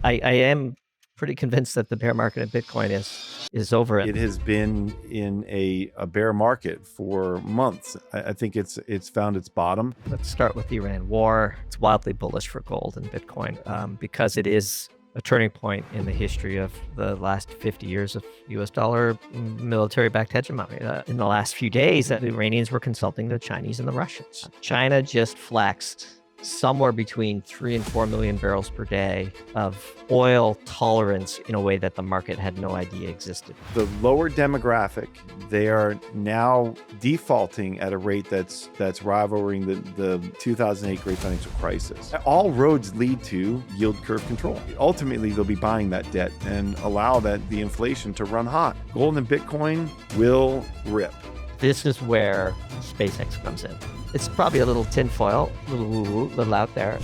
I am pretty convinced that the bear market in Bitcoin is over. It has been in a bear market for months. I think it's found its bottom. Let's start with the Iran war. It's wildly bullish for gold and Bitcoin because it is a turning point in the history of the last 50 years of US dollar military-backed hegemony. In the last few days, the Iranians were consulting the Chinese and the Russians. China just flexed somewhere between 3 and 4 million barrels per day of oil tolerance in a way that the market had no idea existed. The lower demographic, they are now defaulting at a rate that's rivaling the 2008 Great Financial Crisis. All roads lead to yield curve control. Ultimately, they'll be buying that debt and allow the inflation to run hot. Gold and Bitcoin will rip. This is where SpaceX comes in. It's probably a little tinfoil, a little woo-woo, a little out there.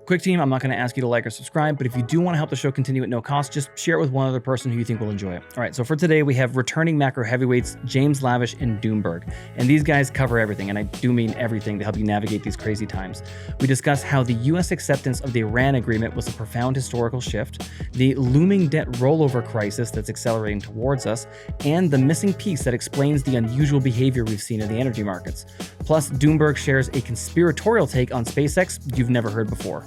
Quick team, I'm not going to ask you to like or subscribe, but if you do want to help the show continue at no cost, just share it with one other person who you think will enjoy it. All right, so for today, we have returning macro heavyweights, James Lavish and Doomberg. And these guys cover everything, and I do mean everything, to help you navigate these crazy times. We discuss how the US acceptance of the Iran agreement was a profound historical shift, the looming debt rollover crisis that's accelerating towards us, and the missing piece that explains the unusual behavior we've seen in the energy markets. Plus, Doomberg shares a conspiratorial take on SpaceX you've never heard before.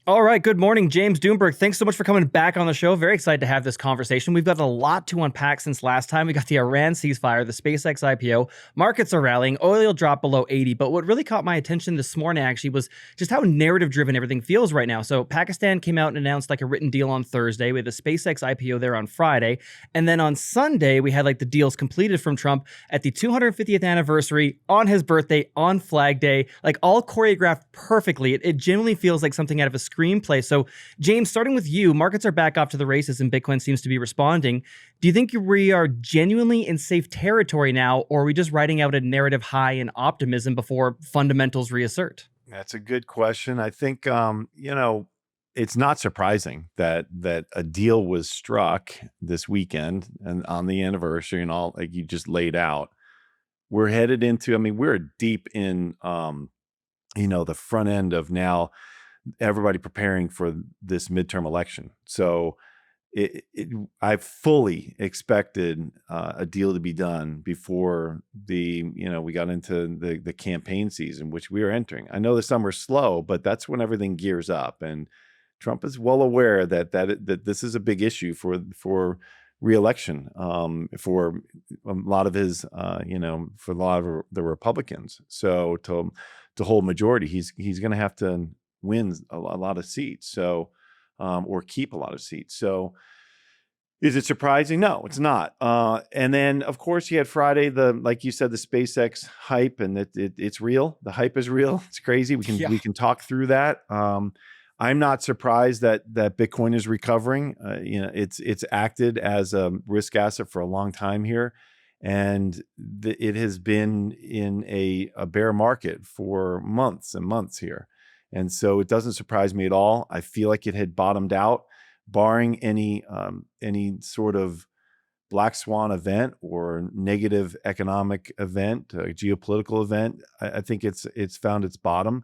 All right, good morning, James Doomberg. Thanks so much for coming back on the show. Very excited to have this conversation. We've got a lot to unpack since last time. We got the Iran ceasefire, the SpaceX IPO. Markets are rallying. Oil dropped below 80. But what really caught my attention this morning actually was just how narrative-driven everything feels right now. So Pakistan came out and announced like a written deal on Thursday with the SpaceX IPO there on Friday. And then on Sunday, we had like the deals completed from Trump at the 250th anniversary, on his birthday, on Flag Day, like all choreographed perfectly. It genuinely feels like something out of a screenplay. So James, starting with you, markets are back off to the races and Bitcoin seems to be responding. Do you think we are genuinely in safe territory now, or are we just riding out a narrative high in optimism before fundamentals reassert? That's a good question. I think, it's not surprising that a deal was struck this weekend and on the anniversary and all, like you just laid out. We're headed into, we're deep in, the front end of now everybody preparing for this midterm election. So I fully expected a deal to be done before we got into the campaign season, which we are entering. I know the summer's slow, but that's when everything gears up. And Trump is well aware that this is a big issue for re-election for a lot of his, for a lot of the Republicans. So to hold majority, he's going to have to win a lot of seats, so or keep a lot of seats. So is it surprising? No, it's not. And then of course you had Friday, like you said, the SpaceX hype, and it's real. The hype is real. It's crazy. We can talk through that. I'm not surprised that Bitcoin is recovering. It's acted as a risk asset for a long time here, and it has been in a bear market for months and months here. And so it doesn't surprise me at all. I feel like it had bottomed out, barring any sort of black swan event or negative economic event, geopolitical event. I think it's found its bottom.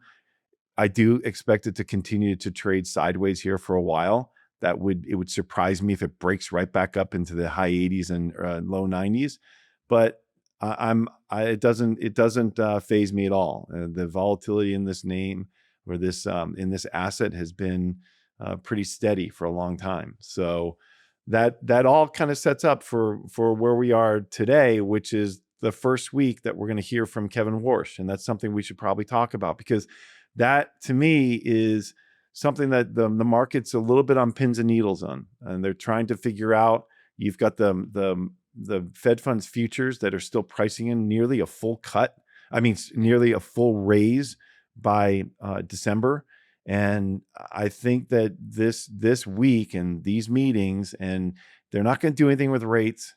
I do expect it to continue to trade sideways here for a while. It would surprise me if it breaks right back up into the high 80s and low 90s. But it doesn't faze me at all. The volatility in this name, or this in this asset, has been pretty steady for a long time. So that all kind of sets up for where we are today, which is the first week that we're going to hear from Kevin Warsh. And that's something we should probably talk about, because that to me is something that the market's a little bit on pins and needles on, and they're trying to figure out. You've got the Fed funds futures that are still pricing in nearly a full cut. Nearly a full raise by December. And I think that this week and these meetings, and they're not going to do anything with rates.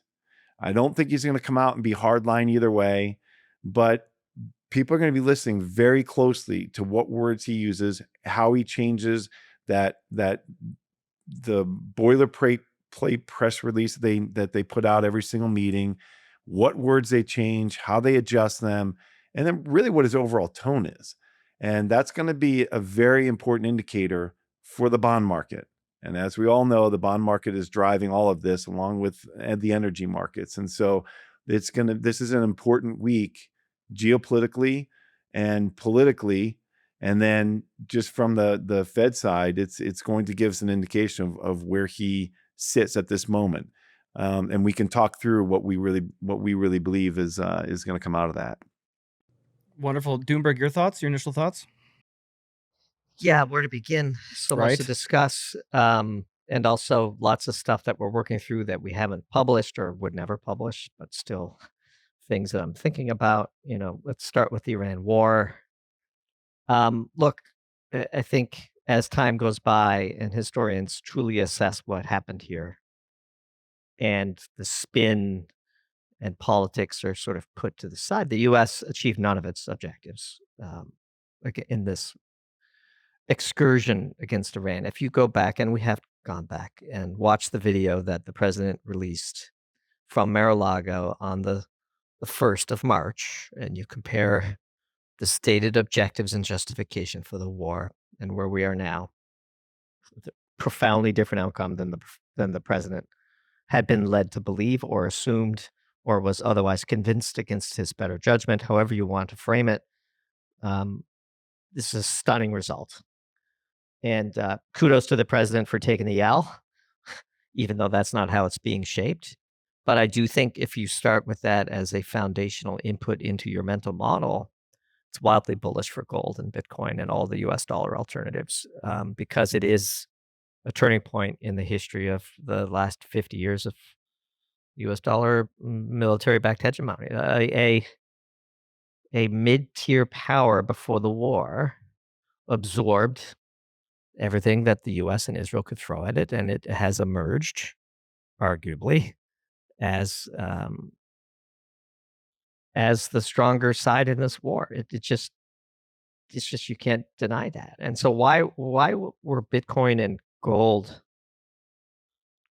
I don't think he's going to come out and be hardline either way, but people are going to be listening very closely to what words he uses, how he changes the boilerplate press release that they put out every single meeting, what words they change, how they adjust them, and then really what his overall tone is. And that's going to be a very important indicator for the bond market. And as we all know, the bond market is driving all of this along with the energy markets. And so this is an important week geopolitically and politically. And then just from the Fed side, it's going to give us an indication of where he sits at this moment. And we can talk through what we really believe is going to come out of that. Wonderful. Doomberg, your initial thoughts? Yeah, where to begin? So much to Right. discuss. And also lots of stuff that we're working through that we haven't published or would never publish, but still things that I'm thinking about. Let's start with the Iran war. Look, I think as time goes by and historians truly assess what happened here, and the spin and politics are sort of put to the side, the U.S. achieved none of its objectives like in this excursion against Iran. If you go back, and we have gone back and watched the video that the president released from Mar-a-Lago on the 1st of March, and you compare the stated objectives and justification for the war and where we are now, it's a profoundly different outcome than the president had been led to believe or assumed or was otherwise convinced against his better judgment, however you want to frame it. This is a stunning result. And kudos to the president for taking the L, even though that's not how it's being shaped. But I do think if you start with that as a foundational input into your mental model, it's wildly bullish for gold and Bitcoin and all the US dollar alternatives, because it is a turning point in the history of the last 50 years of US dollar military-backed hegemony. A mid-tier power before the war absorbed everything that the US and Israel could throw at it, and it has emerged, arguably, as the stronger side in this war. It's just you can't deny that. And so why were Bitcoin and gold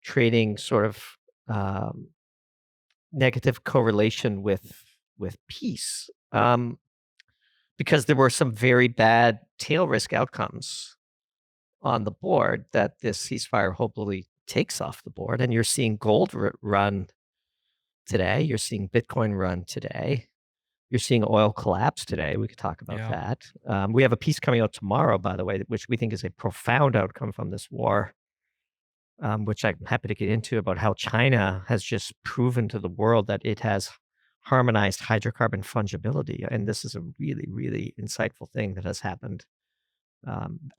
trading sort of negative correlation with peace? Because there were some very bad tail risk outcomes on the board that this ceasefire hopefully takes off the board. And you're seeing gold run today. You're seeing Bitcoin run today. You're seeing oil collapse today. We could talk about that. We have a piece coming out tomorrow, by the way, which we think is a profound outcome from this war, which I'm happy to get into, about how China has just proven to the world that it has harmonized hydrocarbon fungibility. And this is a really, really insightful thing that has happened.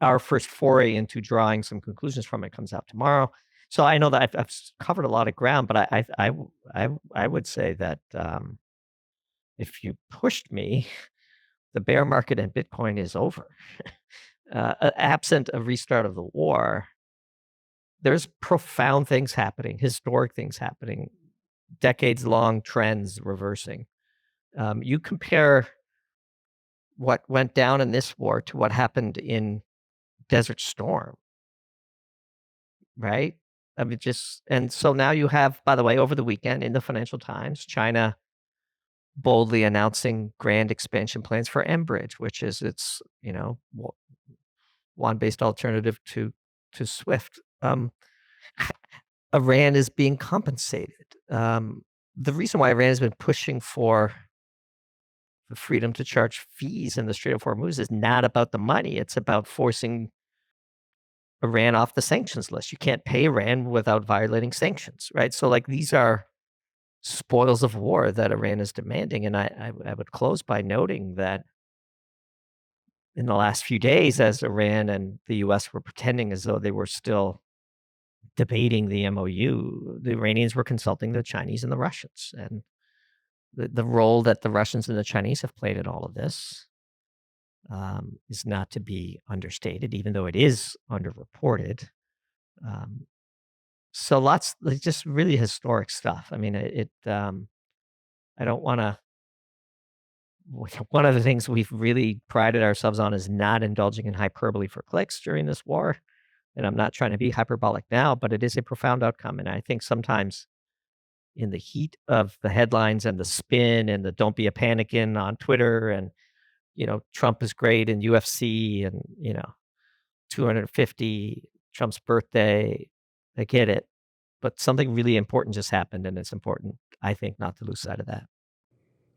Our first foray into drawing some conclusions from it comes out tomorrow. So I know that I've covered a lot of ground, but I would say that if you pushed me, the bear market and Bitcoin is over. Absent a restart of the war, there's profound things happening, historic things happening, decades-long trends reversing. You compare what went down in this war to what happened in Desert Storm, right? I mean, and so now you have, by the way, over the weekend in the Financial Times, China boldly announcing grand expansion plans for Enbridge, which is its, WAN-based alternative to SWIFT. Iran is being compensated. The reason why Iran has been pushing for the freedom to charge fees in the Strait of Hormuz is not about the money. It's about forcing Iran off the sanctions list. You can't pay Iran without violating sanctions, right? So these are spoils of war that Iran is demanding. And I would close by noting that in the last few days, as Iran and the US were pretending as though they were still debating the MOU, the Iranians were consulting the Chinese and the Russians. And the role that the Russians and the Chinese have played in all of this is not to be understated, even though it is underreported. So just really historic stuff. I mean, I don't want to. One of the things we've really prided ourselves on is not indulging in hyperbole for clicks during this war. And I'm not trying to be hyperbolic now, but it is a profound outcome. And I think sometimes in the heat of the headlines and the spin and the don't be a panicking on Twitter and, Trump is great in UFC and 250 Trump's birthday. I get it, but something really important just happened, and it's important, I think, not to lose sight of that.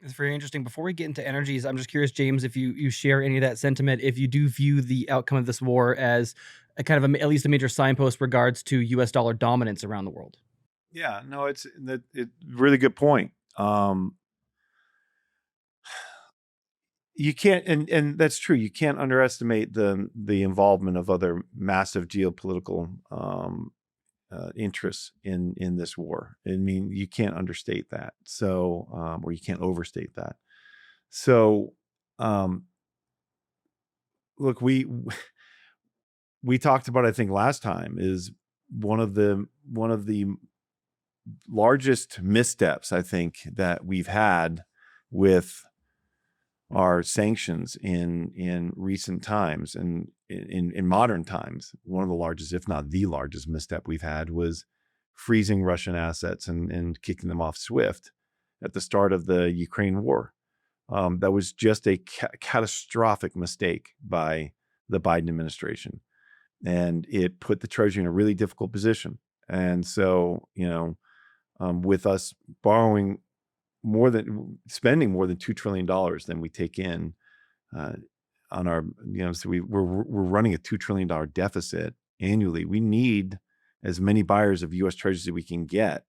It's very interesting. Before we get into energies, I'm just curious, James, if you share any of that sentiment, if you do view the outcome of this war as a kind of at least a major signpost regards to U.S. dollar dominance around the world. Yeah, no, it's really good point. You can't, and that's true. You can't underestimate the involvement of other massive geopolitical interests in this war. I mean, you can't understate that. So, or you can't overstate that. So, look, we talked about, I think last time, is one of the largest missteps I think that we've had with our sanctions in recent times and in modern times. One of the largest, if not the largest misstep we've had was freezing Russian assets and kicking them off SWIFT at the start of the Ukraine war. That was just a catastrophic mistake by the Biden administration. And it put the Treasury in a really difficult position. And so, with us spending more than $2 trillion than we take in on our, so we're running a $2 trillion deficit annually. We need as many buyers of U.S. Treasuries as we can get.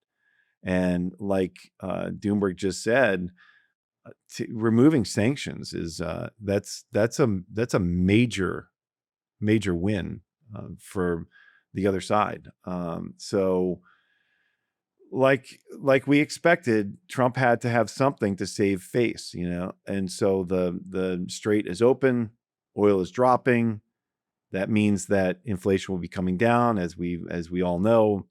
And like Doomberg just said, removing sanctions is that's a major win for the other side. So like we expected, Trump had to have something to save face, and so the strait is open, oil is dropping. That means that inflation will be coming down. As we all know,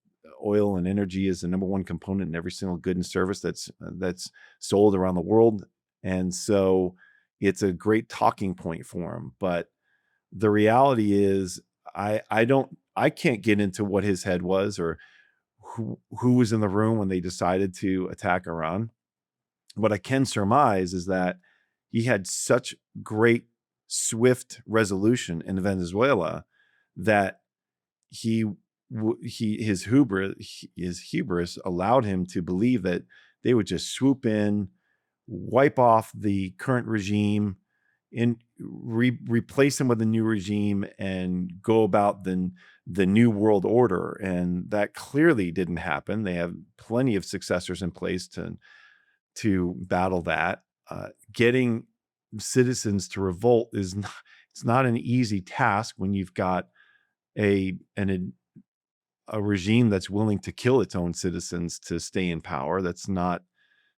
oil and energy is the number one component in every single good and service that's sold around the world. And so it's a great talking point for him. But the reality is I can't get into what his head was or who was in the room when they decided to attack Iran. What I can surmise is that he had such great, swift resolution in Venezuela that his hubris allowed him to believe that they would just swoop in, wipe off the current regime, and replace him with a new regime and go about the new world order. And that clearly didn't happen. They have plenty of successors in place to battle that. Getting citizens to revolt it's not an easy task when you've got a regime that's willing to kill its own citizens to stay in power. That's not.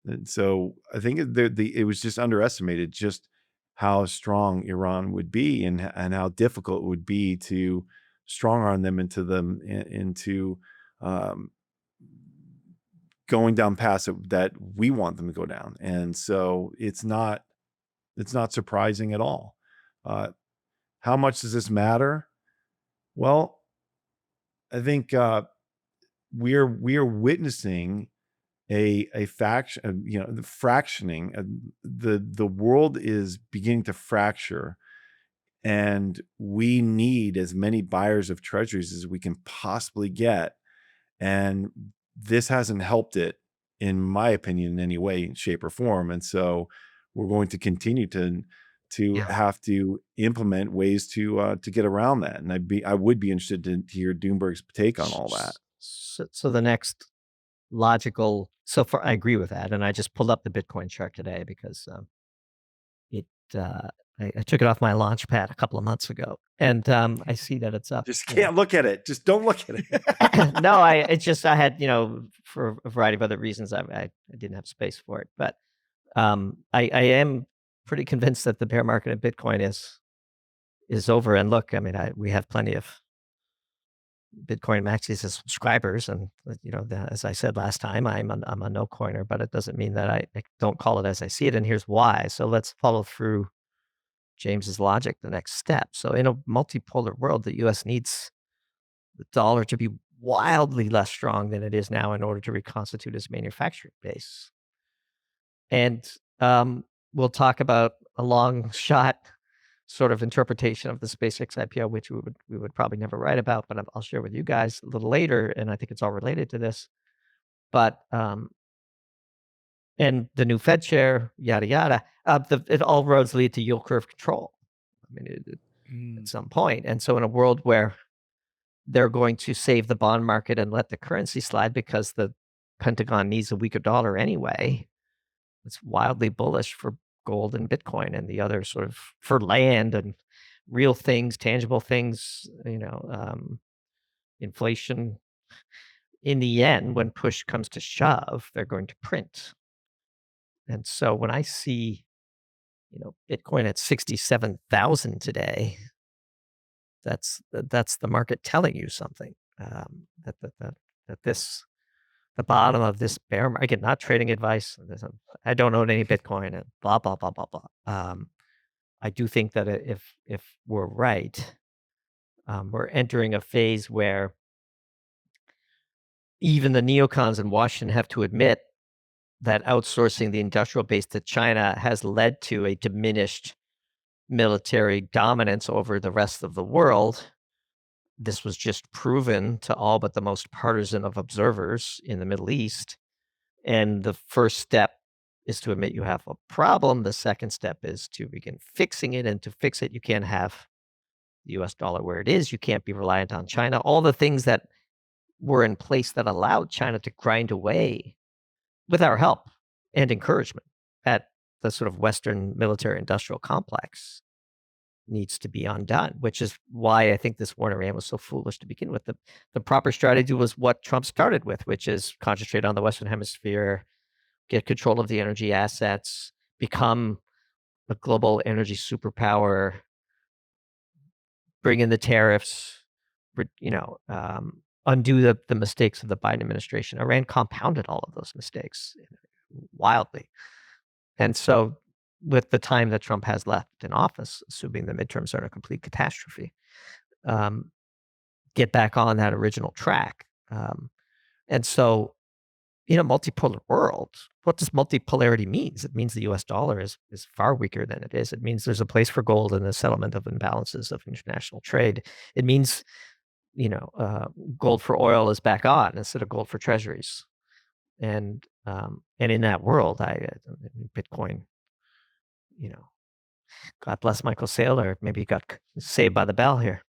And so I think it was just underestimated just how strong Iran would be and how difficult it would be to strong arm them into going down paths that we want them to go down. And so it's not surprising at all. How much does this matter? Well, I think we are witnessing a faction, the fractioning. The world is beginning to fracture, and we need as many buyers of treasuries as we can possibly get. And this hasn't helped it, in my opinion, in any way, shape, or form. And so we're going to continue to have to implement ways to get around that. And I would be interested to hear Doomberg's take on all that. So the next logical, so far, I agree with that. And I just pulled up the Bitcoin chart today because I took it off my launch pad a couple of months ago, and I see that it's up. Just can't look at it. Just don't look at it. No, I had, for a variety of other reasons, I didn't have space for it. But I am pretty convinced that the bear market in Bitcoin is over. And look, I mean, we have plenty of Bitcoin maxis as subscribers, and as I said last time, I'm a no coiner, but it doesn't mean that I don't call it as I see it. And here's why. So let's follow through James's logic, the next step. So in a multipolar world, the U.S. needs the dollar to be wildly less strong than it is now in order to reconstitute its manufacturing base. And we'll talk about a long shot sort of interpretation of the SpaceX IPO, which we would probably never write about, but I'll share with you guys a little later, and I think it's all related to this. But and the new Fed chair, yada yada. It all roads lead to yield curve control. I mean, at some point, and so in a world where they're going to save the bond market and let the currency slide because the Pentagon needs a weaker dollar anyway, it's wildly bullish for gold and Bitcoin and the other sort of for land and real things, tangible things, inflation. In the end, when push comes to shove, they're going to print. And so when I see, Bitcoin at 67,000 today, that's the market telling you something, that the bottom of this bear market. Again, not trading advice. I don't own any Bitcoin and blah blah blah blah blah. I do think that if we're right, we're entering a phase where even the neocons in Washington have to admit that outsourcing the industrial base to China has led to a diminished military dominance over the rest of the world. This was just proven to all but the most partisan of observers in the Middle East. And the first step is to admit you have a problem. The second step is to begin fixing it. And to fix it, you can't have the US dollar where it is. You can't be reliant on China. All the things that were in place that allowed China to grind away with our help and encouragement at the sort of Western military industrial complex needs to be undone, which is why I think this war in Iran was so foolish to begin with. The proper strategy was what Trump started with, which is concentrate on the Western Hemisphere, get control of the energy assets, become a global energy superpower, bring in the tariffs, undo the mistakes of the Biden administration. Iran compounded all of those mistakes wildly. And so with the time that Trump has left in office, assuming the midterms are a complete catastrophe, get back on that original track. And so in a multipolar world, what does multipolarity means? It means the US dollar is far weaker than it is. It means there's a place for gold in the settlement of imbalances of international trade. It means, gold for oil is back on instead of gold for treasuries. And in that world, Bitcoin, God bless Michael Saylor. Maybe he got saved by the bell here.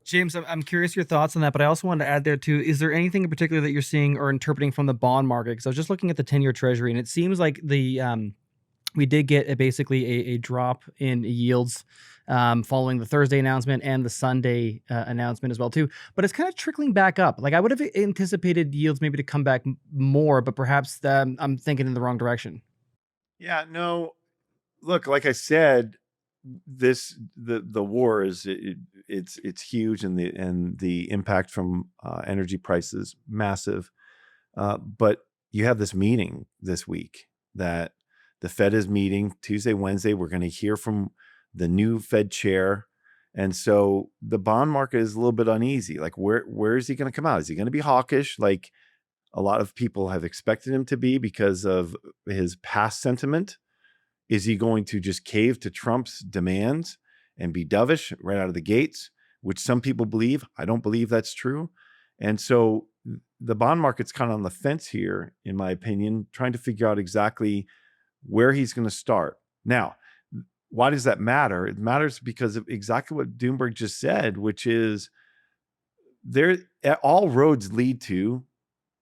James, I'm curious your thoughts on that, but I also wanted to add there too, is there anything in particular that you're seeing or interpreting from the bond market? Because I was just looking at the 10-year treasury, and it seems like we did get basically a drop in yields following the Thursday announcement and the Sunday announcement as well too. But it's kind of trickling back up. Like I would have anticipated yields maybe to come back more, but perhaps I'm thinking in the wrong direction. Yeah, no. Look, like I said, the war is it's huge, and the impact from energy prices massive. But you have this meeting this week that the Fed is meeting Tuesday, Wednesday. We're going to hear from the new Fed chair, and so the bond market is a little bit uneasy. Like where is he going to come out? Is he going to be hawkish, like a lot of people have expected him to be because of his past sentiment? Is he going to just cave to Trump's demands and be dovish right out of the gates, which some people believe? I don't believe that's true. And so the bond market's kind of on the fence here, in my opinion, trying to figure out exactly where he's going to start. Now, why does that matter? It matters because of exactly what Doomberg just said, which is all roads lead to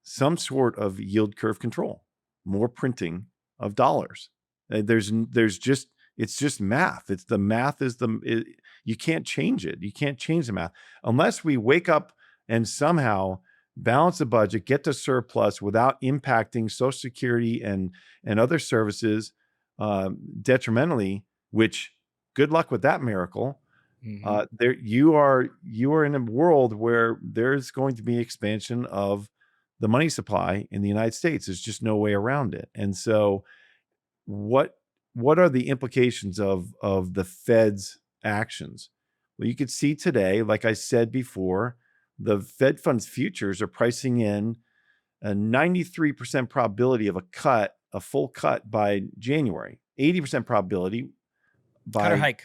some sort of yield curve control, more printing of dollars. It's just math. It's the math you can't change it. You can't change the math unless we wake up and somehow balance the budget, get to surplus without impacting Social Security and other services detrimentally, which good luck with that miracle. Mm-hmm. You are in a world where there's going to be expansion of the money supply in the United States. There's just no way around it. And so what are the implications of the Fed's actions? Well, you could see today, like I said before, the Fed funds futures are pricing in a 93% probability of a full cut by January. 80% probability Cut or by, hike.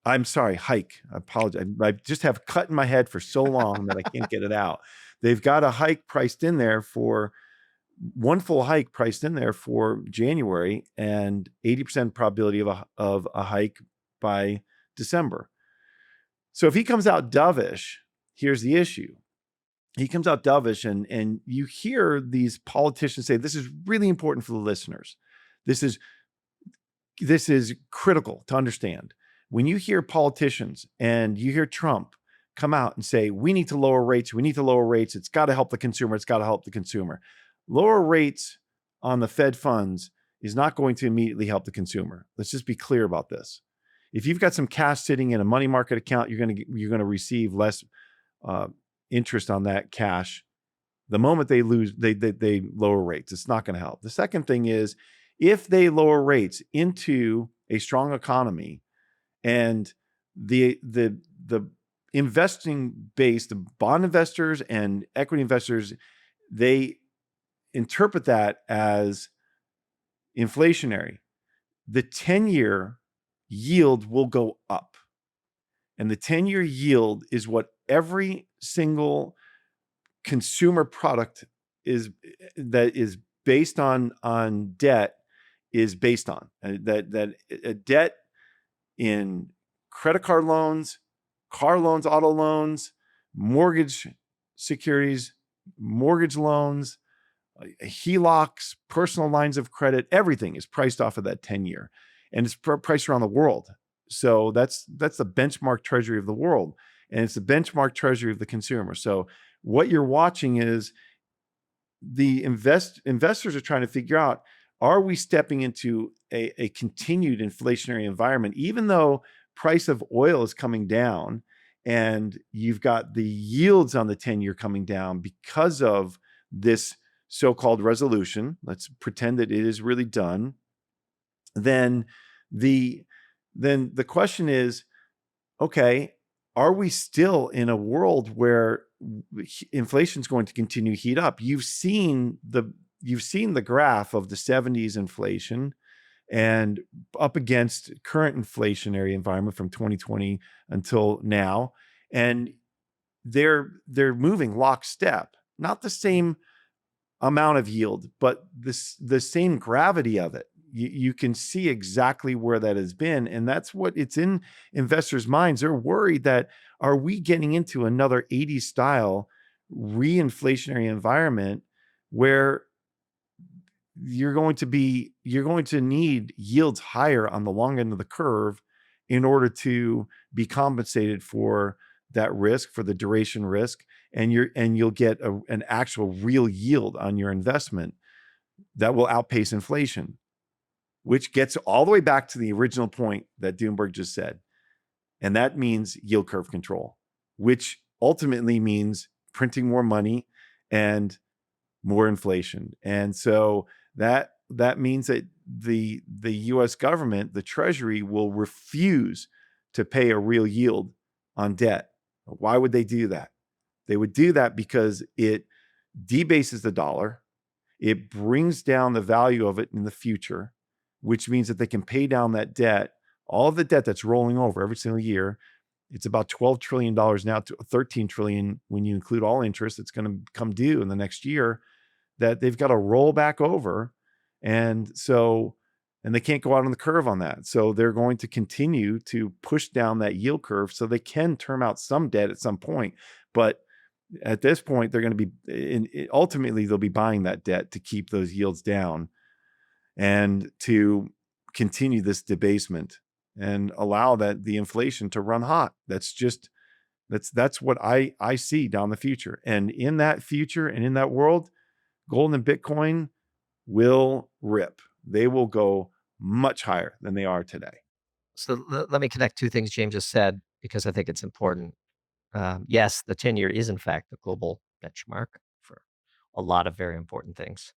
I'm sorry, hike. I apologize. I just have cut in my head for so long that I can't get it out. They've got a hike priced in there for one full hike priced in there for January, and 80% probability of a hike by December. So if he comes out dovish, here's the issue. He comes out dovish, and you hear these politicians say, this is really important for the listeners. This is critical to understand. When you hear politicians and you hear Trump come out and say, we need to lower rates, it's got to help the consumer. Lower rates on the Fed funds is not going to immediately help the consumer. Let's just be clear about this. If you've got some cash sitting in a money market account, you're going to receive less interest on that cash. The moment they lower rates, it's not going to help. The second thing is, if they lower rates into a strong economy, and the investing base, the bond investors and equity investors, they interpret that as inflationary, the 10-year yield will go up. And the 10-year yield is what every single consumer product that is based on debt is based on. That a debt in credit card loans, car loans, auto loans, mortgage securities, mortgage loans, HELOCs, personal lines of credit, everything is priced off of that 10-year, and it's priced around the world. So that's the benchmark treasury of the world, and it's the benchmark treasury of the consumer. So what you're watching is the investors are trying to figure out, are we stepping into a continued inflationary environment, even though price of oil is coming down and you've got the yields on the 10-year coming down because of this so-called resolution? Let's pretend that it is really done. Then the question is, okay, are we still in a world where inflation is going to continue to heat up? You've seen the graph of the 70s inflation and up against current inflationary environment from 2020 until now, and they're moving lockstep. Not the same amount of yield, but the same gravity of it. You can see exactly where that has been, and that's what it's in investors' minds. They're worried that, are we getting into another 80s style re-inflationary environment where you're going to need yields higher on the long end of the curve in order to be compensated for that risk, for the duration risk, and you'll get an actual real yield on your investment that will outpace inflation, which gets all the way back to the original point that Doomberg just said. And that means yield curve control, which ultimately means printing more money and more inflation. And so that means that the US government, the Treasury, will refuse to pay a real yield on debt. Why would they do that? They would do that because it debases the dollar. It brings down the value of it in the future, which means that they can pay down that debt, all of the debt that's rolling over every single year. It's about $12 trillion now, to $13 trillion when you include all interest that's going to come due in the next year, that they've got to roll back over. And they can't go out on the curve on that. So they're going to continue to push down that yield curve so they can term out some debt at some point. But at this point, they're going to be, ultimately, they'll be buying that debt to keep those yields down and to continue this debasement and allow the inflation to run hot. That's what I see down the future. And in that future and in that world, gold and Bitcoin will rip. They will go much higher than they are today. So let me connect two things James just said, because I think it's important. Yes, the 10-year is in fact the global benchmark for a lot of very important things,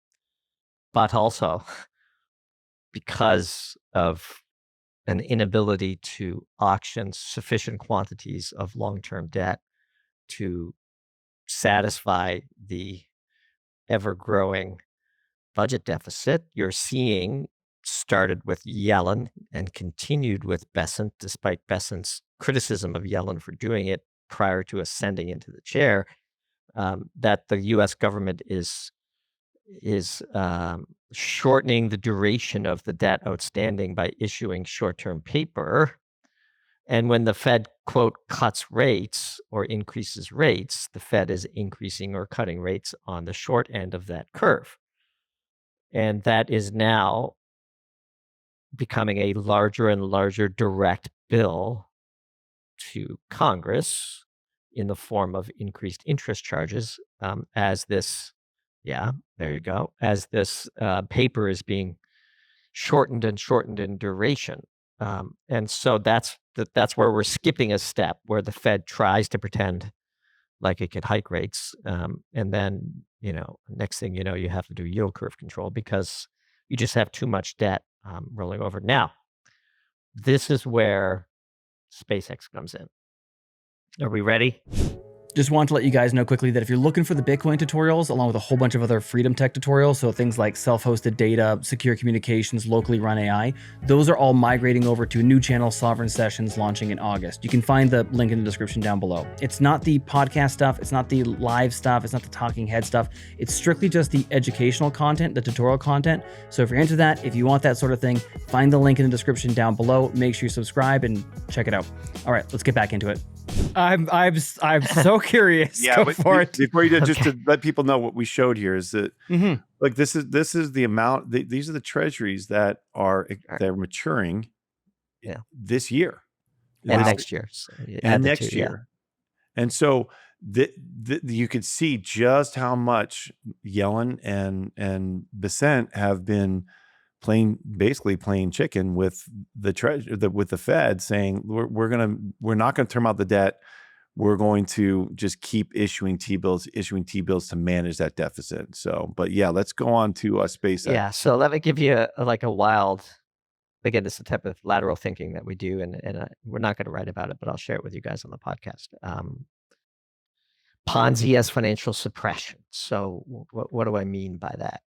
but also because of an inability to auction sufficient quantities of long-term debt to satisfy the ever-growing budget deficit, you're seeing started with Yellen and continued with Bessent, despite Bessent's criticism of Yellen for doing it prior to ascending into the chair, that the U.S. government is shortening the duration of the debt outstanding by issuing short-term paper. And when the Fed, quote, cuts rates or increases rates, the Fed is increasing or cutting rates on the short end of that curve. And that is now becoming a larger and larger direct bill to Congress in the form of increased interest charges as this, there you go, as this paper is being shortened and shortened in duration. And so that's where we're skipping a step where the Fed tries to pretend like it could hike rates. And then, next thing you know, you have to do yield curve control because you just have too much debt rolling over. Now, this is where SpaceX comes in. Are we ready? Just want to let you guys know quickly that if you're looking for the Bitcoin tutorials, along with a whole bunch of other freedom tech tutorials, so things like self-hosted data, secure communications, locally run AI, those are all migrating over to new channel Sovereign Sessions launching in August. You can find the link in the description down below. It's not the podcast stuff, it's not the live stuff, it's not the talking head stuff. It's strictly just the educational content, the tutorial content. So if you're into that, if you want that sort of thing, find the link in the description down below. Make sure you subscribe and check it out. All right, let's get back into it. I'm so curious. Yeah, before you do, just to let people know what we showed here is that like this is the amount. These are the treasuries that they're maturing. This year and next year, and next year, and so you could see just how much Yellen and Bessent have been basically playing chicken with with the Fed, saying we're not gonna term out the debt. We're going to just keep issuing T-bills to manage that deficit. So, but yeah, let's go on to SpaceX. Yeah, so let me give you a wild, again, this is the type of lateral thinking that we do, and we're not going to write about it, but I'll share it with you guys on the podcast. Ponzi as financial suppression. So what do I mean by that?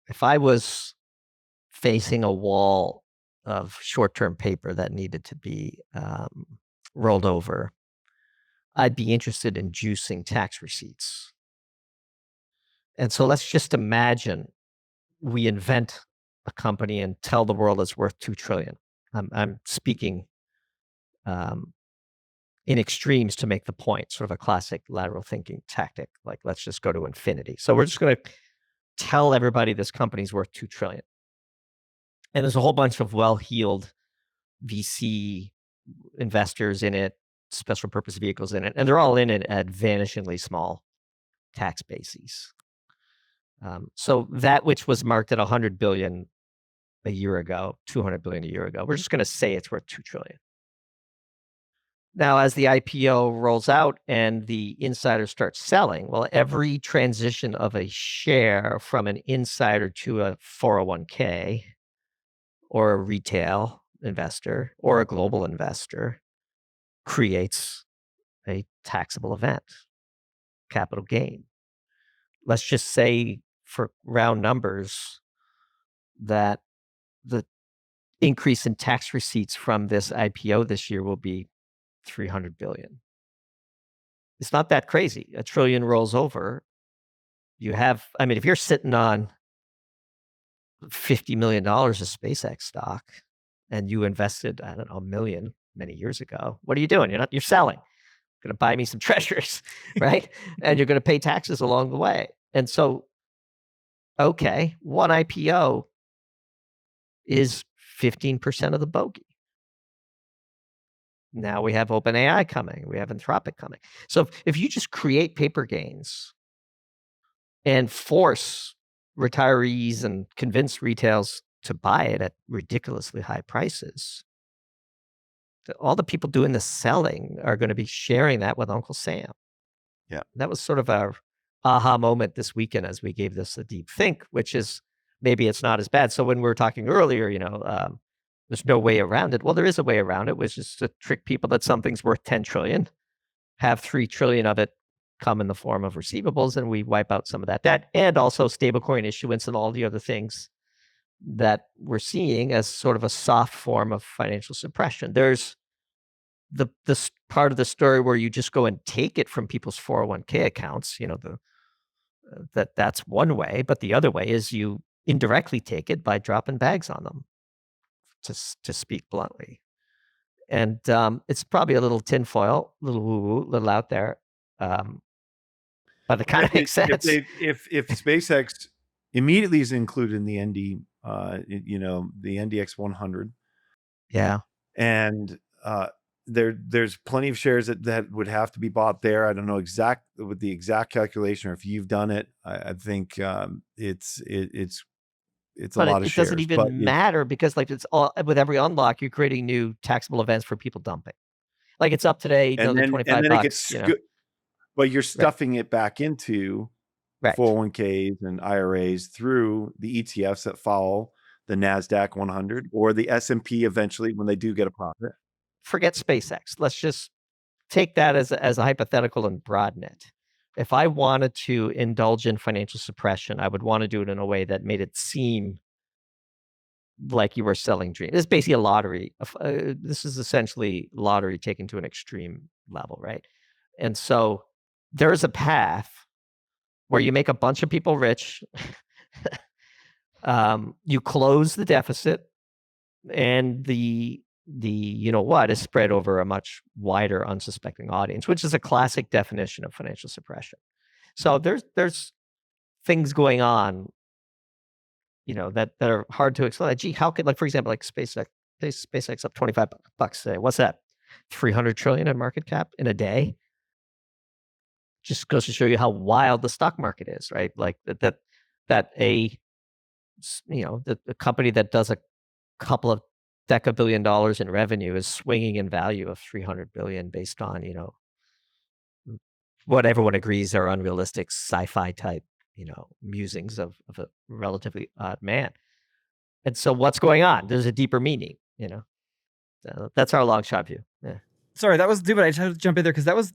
If I was facing a wall of short-term paper that needed to be rolled over, I'd be interested in juicing tax receipts. And so let's just imagine we invent a company and tell the world it's worth $2 trillion. I'm speaking in extremes to make the point, sort of a classic lateral thinking tactic, like let's just go to infinity. So we're just going to tell everybody this company's worth $2 trillion. And there's a whole bunch of well-heeled VC investors in it, special purpose vehicles in it, and they're all in it at vanishingly small tax bases. So that which was marked at 100 billion a year ago, 200 billion a year ago, we're just going to say it's worth 2 trillion. Now, as the IPO rolls out and the insiders start selling, well, every transition of a share from an insider to a 401k or a retail investor or a global investor creates a taxable event, capital gain. Let's just say, for round numbers, that the increase in tax receipts from this IPO this year will be 300 billion. It's not that crazy. $1 trillion rolls over. You have, if you're sitting on $50 million of SpaceX stock and you invested, $1 million many years ago, what are you doing? You're selling. You're going to buy me some treasuries, right? And you're going to pay taxes along the way. And so, okay, one IPO is 15% of the bogey. Now we have OpenAI coming. We have Anthropic coming. So if you just create paper gains and force retirees and convince retails to buy it at ridiculously high prices, all the people doing the selling are going to be sharing that with Uncle Sam. Yeah. That was sort of our aha moment this weekend as we gave this a deep think, which is maybe it's not as bad. So when we were talking earlier, there's no way around it. Well, there is a way around it, which is to trick people that something's worth 10 trillion, have 3 trillion of it come in the form of receivables, and we wipe out some of that debt, and also stablecoin issuance and all the other things that we're seeing as sort of a soft form of financial suppression. There's this part of the story where you just go and take it from people's 401k accounts, that's one way, but the other way is you indirectly take it by dropping bags on them, to speak bluntly. And it's probably a little tinfoil, a little woo-woo, a little out there, but it kind of makes sense. If SpaceX immediately is included in the ND, the NDX 100, yeah, and there's plenty of shares that would have to be bought there. I don't know with the exact calculation, or if you've done it. I think it's a lot of shares. It doesn't even matter, because like it's all, with every unlock, you're creating new taxable events for people dumping. Like it's up today, and then, $25. And then it gets but you're stuffing it back into 401ks and IRAs through the ETFs that follow the NASDAQ 100 or the S&P eventually when they do get a profit. Forget SpaceX. Let's just take that as a hypothetical and broaden it. If I wanted to indulge in financial suppression, I would want to do it in a way that made it seem like you were selling dreams. It's basically a lottery. This is essentially lottery taken to an extreme level, right? And so there's a path where you make a bunch of people rich, you close the deficit, and the is spread over a much wider unsuspecting audience, which is a classic definition of financial suppression. So there's things going on, that are hard to explain. Gee, how could, like, for example, like SpaceX up $25 today. What's that? 300 trillion in market cap in a day? Just goes to show you how wild the stock market is, right? Like that a company that does a couple of deca-billion dollars in revenue is swinging in value of 300 billion based on, what everyone agrees are unrealistic sci-fi type, musings of a relatively odd man. And so what's going on? There's a deeper meaning, So that's our long shot view. Yeah. Sorry, that was stupid. I just had to jump in there because that was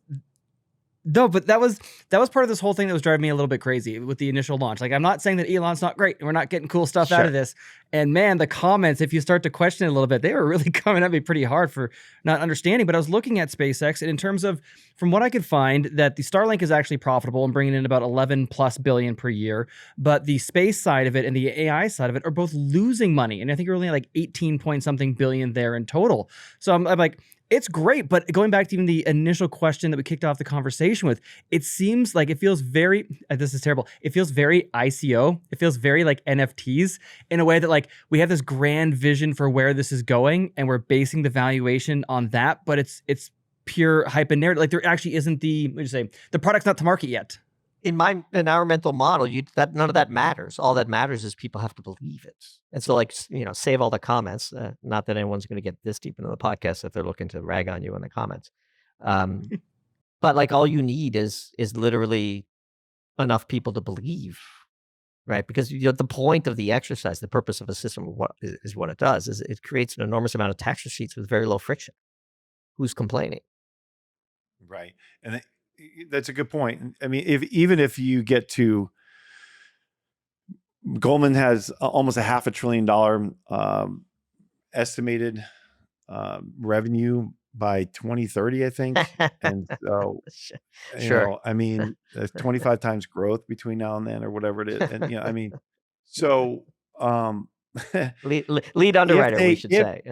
part of this whole thing that was driving me a little bit crazy with the initial launch. Like, I'm not saying that Elon's not great and we're not getting cool stuff out of this. And man, the comments, if you start to question it a little bit, they were really coming at me pretty hard for not understanding. But I was looking at SpaceX, and in terms of, from what I could find, that the Starlink is actually profitable and bringing in about 11 plus billion per year. But the space side of it and the AI side of it are both losing money. And I think you're only like 18 point something billion there in total. So I'm like, it's great, but going back to even the initial question that we kicked off the conversation with, it seems like it feels very, this is terrible, it feels very ICO. It feels very like NFTs in a way that, like, we have this grand vision for where this is going and we're basing the valuation on that, but it's pure hype and narrative. Like, there actually isn't the product's not to market yet. In our mental model, none of that matters. All that matters is people have to believe it. And so, like, save all the comments. Not that anyone's going to get this deep into the podcast if they're looking to rag on you in the comments. But like, all you need is literally enough people to believe, right? Because the point of the exercise, the purpose of a system, what it does is it creates an enormous amount of tax receipts with very low friction. Who's complaining? Right, and that's a good point. I mean, even if you get to, Goldman has almost $500 billion estimated revenue by 2030, I think. And so, I mean, 25 times growth between now and then, or whatever it is. And I mean, so lead underwriter, we should say.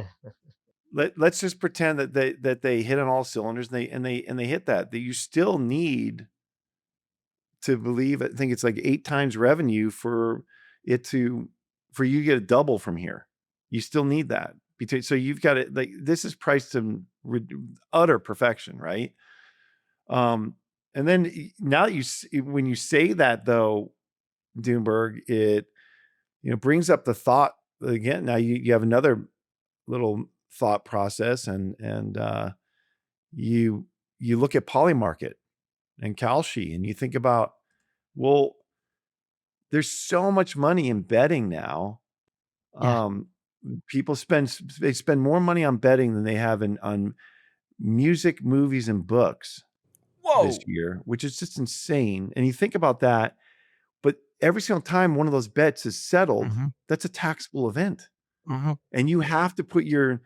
Let's just pretend that they hit on all cylinders, and they hit that you still need to believe. I think it's like 8 times revenue for you to get a double from here. You still need that. So you've got it. Like, this is priced to utter perfection, right? And then now when you say that, though, Doomberg, it brings up the thought again. Now you have another little thought process, and you look at Polymarket and Kalshi, and you think about, well, there's so much money in betting now. People spend more money on betting than they have on music, movies, and books this year, which is just insane. And you think about that, but every single time one of those bets is settled, Mhm. that's a taxable event. Mhm. And you have to put your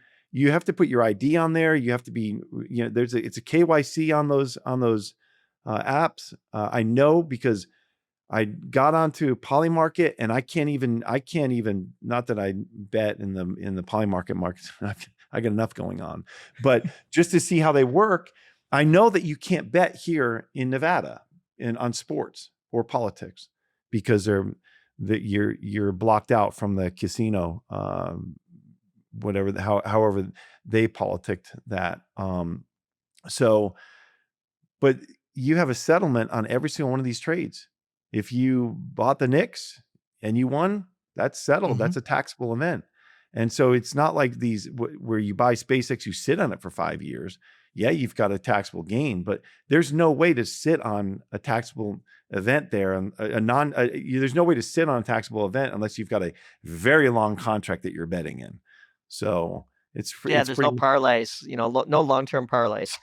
ID on there. You have to be, it's a KYC on those apps. I know because I got onto Polymarket, and I can't even, not that I bet in the Polymarket markets. I got enough going on, but just to see how they work, I know that you can't bet here in Nevada on sports or politics because you're blocked out from the casino, however they politicked that. So, but you have a settlement on every single one of these trades. If you bought the Knicks and you won, that's settled. That's a taxable event. And so it's not like these where you buy SpaceX, you sit on it for 5 years. Yeah, you've got a taxable gain, but there's no way to sit on a taxable event there. And there's no way to sit on a taxable event unless you've got a very long contract that you're betting in. So it's there's no parlays, no long-term parlays.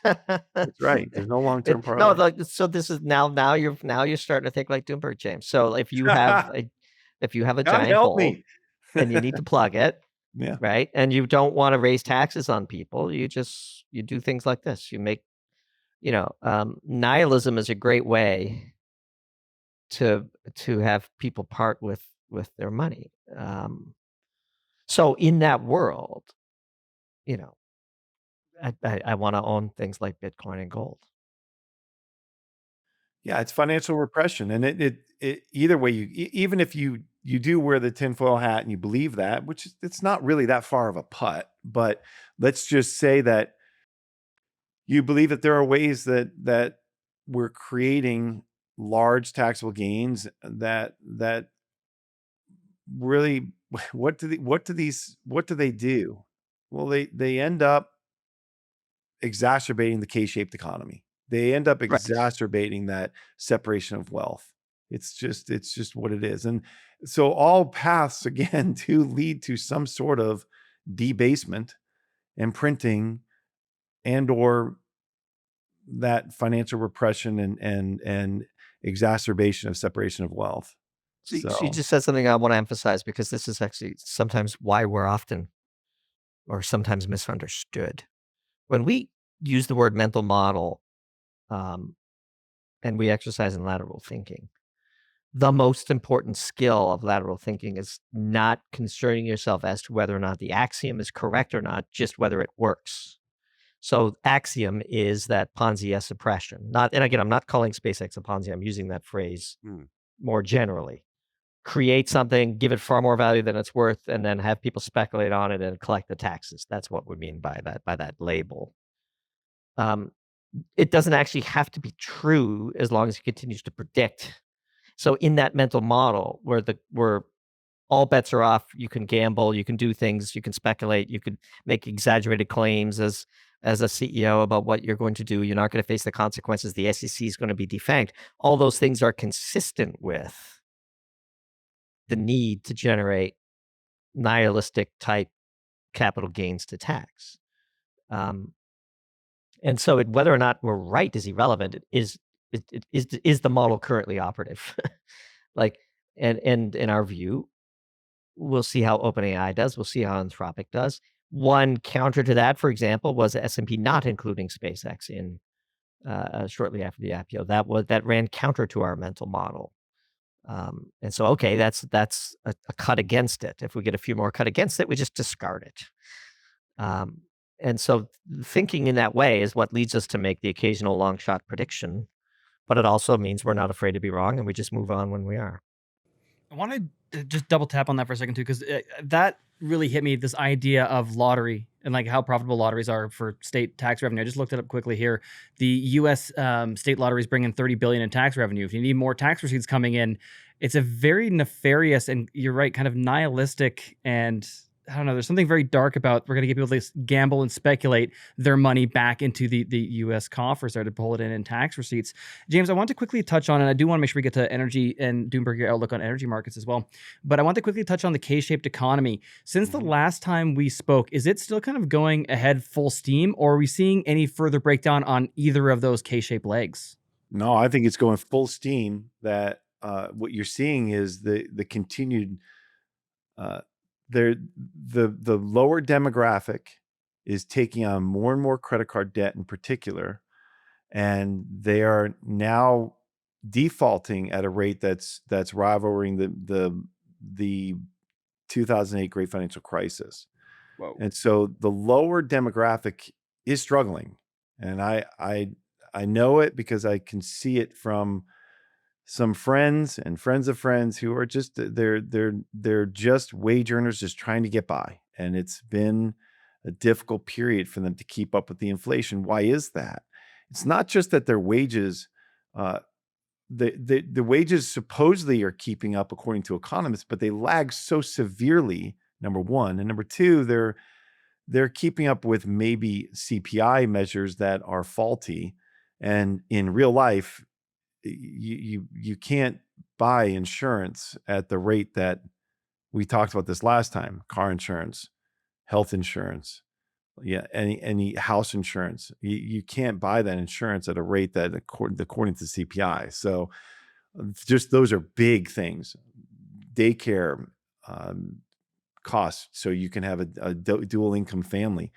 That's right. There's no long-term parlay. No, so this is now you're starting to think like Doomberg, James. So if you have a giant hole and you need to plug it, yeah, right, and you don't want to raise taxes on people, you do things like this. You make, nihilism is a great way to have people part with their money. So in that world, I want to own things like Bitcoin and gold. Yeah, it's financial repression, and it either way, even if you do wear the tinfoil hat and you believe that, which it's not really that far of a putt, but let's just say that you believe that there are ways that we're creating large taxable gains that really, what do they do? Well, they end up exacerbating the K-shaped economy. They end up exacerbating that separation of wealth. It's just what it is. And so all paths again do lead to some sort of debasement and printing or that financial repression and exacerbation of separation of wealth. So you just said something I want to emphasize, because this is actually sometimes why we're often or sometimes misunderstood. When we use the word mental model, and we exercise in lateral thinking, the most important skill of lateral thinking is not concerning yourself as to whether or not the axiom is correct or not, just whether it works. So axiom is that Ponzi as suppression. And again, I'm not calling SpaceX a Ponzi. I'm using that phrase more generally. Create something, give it far more value than it's worth, and then have people speculate on it and collect the taxes. That's what we mean by that label. It doesn't actually have to be true as long as it continues to predict. So in that mental model where all bets are off, you can gamble, you can do things, you can speculate, you could make exaggerated claims as a CEO about what you're going to do. You're not going to face the consequences. The SEC is going to be defanged. All those things are consistent with the need to generate nihilistic type capital gains to tax. And so whether or not we're right is irrelevant. Is the model currently operative? And in our view, we'll see how OpenAI does. We'll see how Anthropic does. One counter to that, for example, was S&P not including SpaceX in shortly after the IPO. That ran counter to our mental model. And so, okay, that's a cut against it. If we get a few more cut against it, we just discard it. And so thinking in that way is what leads us to make the occasional long shot prediction, but it also means we're not afraid to be wrong and we just move on when we are. I want to just double tap on that for a second too, because that really hit me, this idea of lottery and like how profitable lotteries are for state tax revenue. I just looked it up quickly here. The U.S. State lotteries bring in $30 billion in tax revenue. If you need more tax receipts coming in, it's a very nefarious and, you're right, kind of nihilistic, and I don't know, there's something very dark about we're going to get people to gamble and speculate their money back into the U.S. coffers there to pull it in tax receipts. James, I want to quickly touch on, and I do want to make sure we get to energy and Doomberg, your outlook on energy markets as well, but I want to quickly touch on the K-shaped economy. Since the last time we spoke, is it still kind of going ahead full steam, or are we seeing any further breakdown on either of those K-shaped legs? No, I think it's going full steam. That what you're seeing is the continued the lower demographic is taking on more and more credit card debt in particular, and they are now defaulting at a rate that's rivaling the 2008 great financial crisis. Whoa. And so the lower demographic is struggling, and I know it because I can see it from some friends and friends of friends who are just they're just wage earners just trying to get by, and it's been a difficult period for them to keep up with the inflation. Why is that? It's not just that their wages the wages supposedly are keeping up according to economists, but they lag so severely, number one, and number two, they're keeping up with maybe CPI measures that are faulty, and in real life you can't buy insurance at the rate that we talked about this last time. Car insurance, health insurance, any house insurance. You can't buy that insurance at a rate that according to CPI. So just those are big things. Daycare costs, so you can have a dual income family.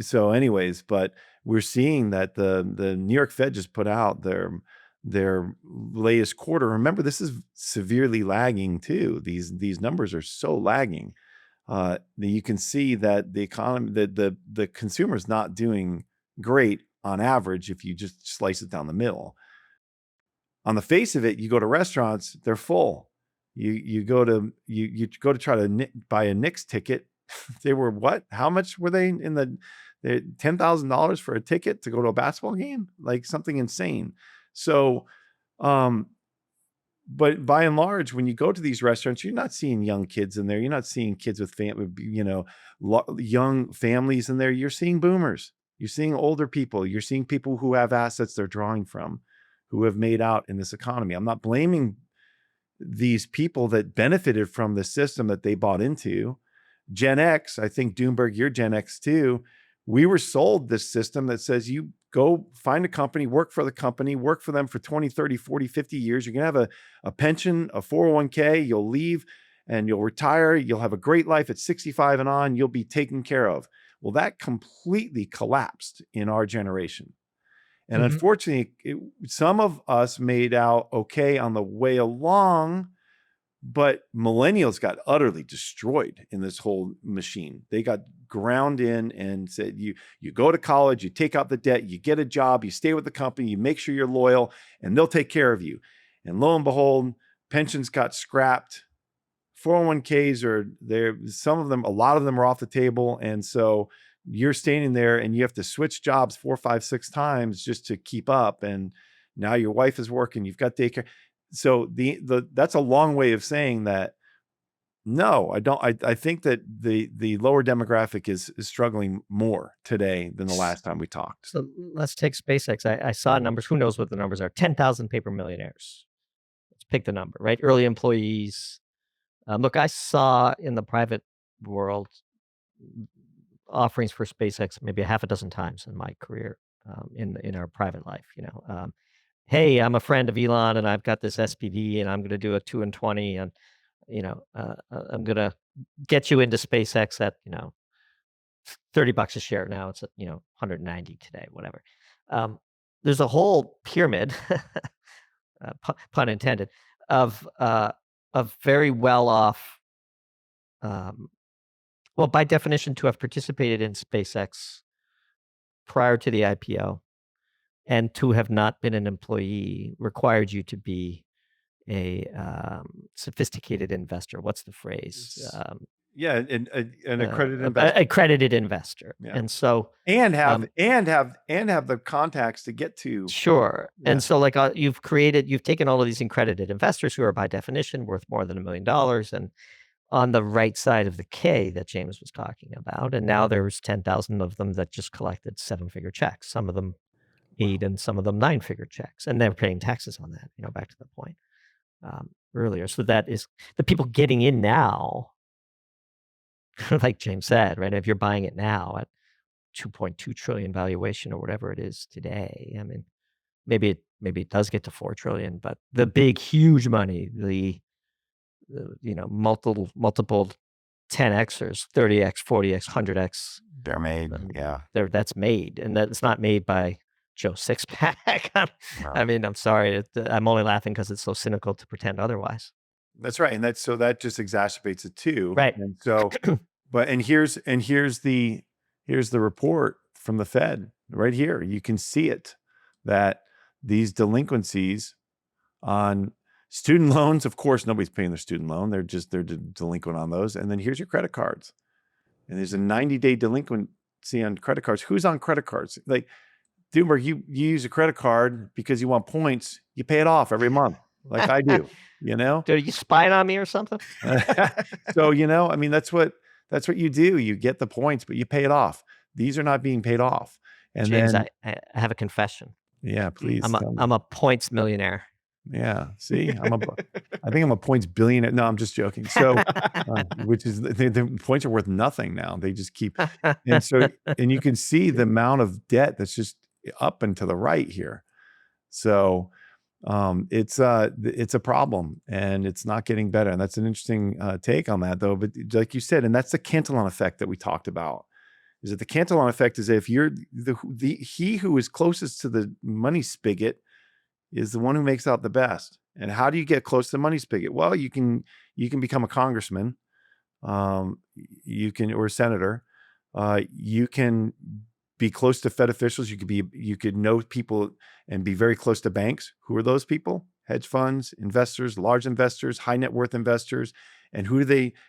So anyways, but we're seeing that the New York Fed just put out their latest quarter. Remember, this is severely lagging too. These numbers are so lagging. You can see that the economy, the consumer is not doing great on average if you just slice it down the middle. On the face of it, you go to restaurants, they're full. You go to try to buy a Knicks ticket. They were what? How much were they in the $10,000 for a ticket to go to a basketball game? Like something insane. So, but by and large, when you go to these restaurants, you're not seeing young kids in there. You're not seeing kids with young families in there. You're seeing boomers. You're seeing older people. You're seeing people who have assets they're drawing from, who have made out in this economy. I'm not blaming these people that benefited from the system that they bought into. Gen X, I think Doomberg, you're Gen X too. We were sold this system that says you go find a company, work for the company, work for them for 20, 30, 40, 50 years. You're going to have a pension, a 401k, you'll leave and you'll retire. You'll have a great life at 65 and on. You'll be taken care of. Well, that completely collapsed in our generation. And unfortunately, some of us made out okay on the way along, but millennials got utterly destroyed in this whole machine. They got ground in and said, you go to college, you take out the debt, you get a job, you stay with the company, you make sure you're loyal, and they'll take care of you. And lo and behold, pensions got scrapped. 401ks are there. Some of them, a lot of them are off the table. And so you're standing there and you have to switch jobs 4, 5, 6 times just to keep up. And now your wife is working, you've got daycare. So that's a long way of saying that, no, I don't. I think that the lower demographic is struggling more today than the last time we talked. So let's take SpaceX. I saw numbers. Who knows what the numbers are? 10,000 paper millionaires. Let's pick the number, right? Early employees. Look, I saw in the private world offerings for SpaceX maybe a half a dozen times in my career, in our private life. Hey, I'm a friend of Elon, and I've got this SPV, and I'm going to do a 2 and 20, and I'm going to get you into SpaceX at $30 a share. Now it's at 190 today, whatever. There's a whole pyramid, pun intended, of very well off. Well, by definition, to have participated in SpaceX prior to the IPO and to have not been an employee required you to be a sophisticated investor. What's the phrase? An accredited investor. Accredited investor. Yeah. And so and have the contacts to get to. Sure. Yeah. And so like you've taken all of these accredited investors who are by definition worth more than $1 million and on the right side of the K that James was talking about. And now there's 10,000 of them that just collected 7-figure checks, some of them 8 and some of them 9-figure checks. And they're paying taxes on that, back to the point earlier. So that is the people getting in now, like James said, right? If you're buying it now at 2.2 trillion valuation or whatever it is today, I mean, maybe maybe it does get to 4 trillion, but the big, huge money, the multiple 10xers, 30x, 40x, 100x, They're made. Yeah. that's made, and that's not made by Joe Sixpack. No. I mean, I'm sorry, I'm only laughing because it's so cynical to pretend otherwise. That's right, and that just exacerbates it too. Right. And so, here's the report from the Fed right here. You can see it, that these delinquencies on student loans, of course, nobody's paying their student loan. They're delinquent on those. And then here's your credit cards, and there's a 90-day delinquency on credit cards. Who's on credit cards? Like, Doomberg, you use a credit card because you want points. You pay it off every month, like I do. Dude, are you spying on me or something? So, I mean, that's what you do. You get the points, but you pay it off. These are not being paid off. And James, then, I have a confession. Yeah, please. I'm a points millionaire. Yeah. See, I think I'm a points billionaire. No, I'm just joking. So, which is the points are worth nothing now. They just keep, and you can see the amount of debt that's just up and to the right here. So, it's a problem, and it's not getting better. And that's an interesting take on that, though. But like you said, and that's the Cantillon effect that we talked about. Is that the Cantillon effect is if you're he who is closest to the money spigot is the one who makes out the best. And how do you get close to the money spigot? Well, you can become a congressman, you can, or a senator. You can be close to Fed officials. You could know people and be very close to banks. Who are those people? Hedge funds, investors, large investors, high net worth investors. And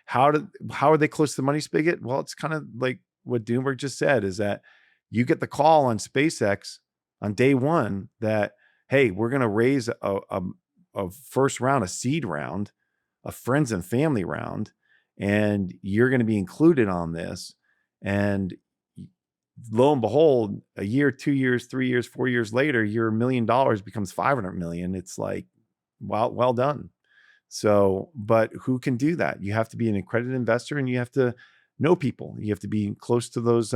how are they close to the money spigot? Well, it's kind of like what Doomberg just said, is that you get the call on SpaceX on day one that, hey, we're going to raise a first round, a seed round, a friends and family round, and you're going to be included on this. And lo and behold, a year, 2 years, 3 years, 4 years later, your $1 million becomes 500 million. It's like, well done. So, but who can do that? You have to be an accredited investor, and you have to know people. You have to be close to those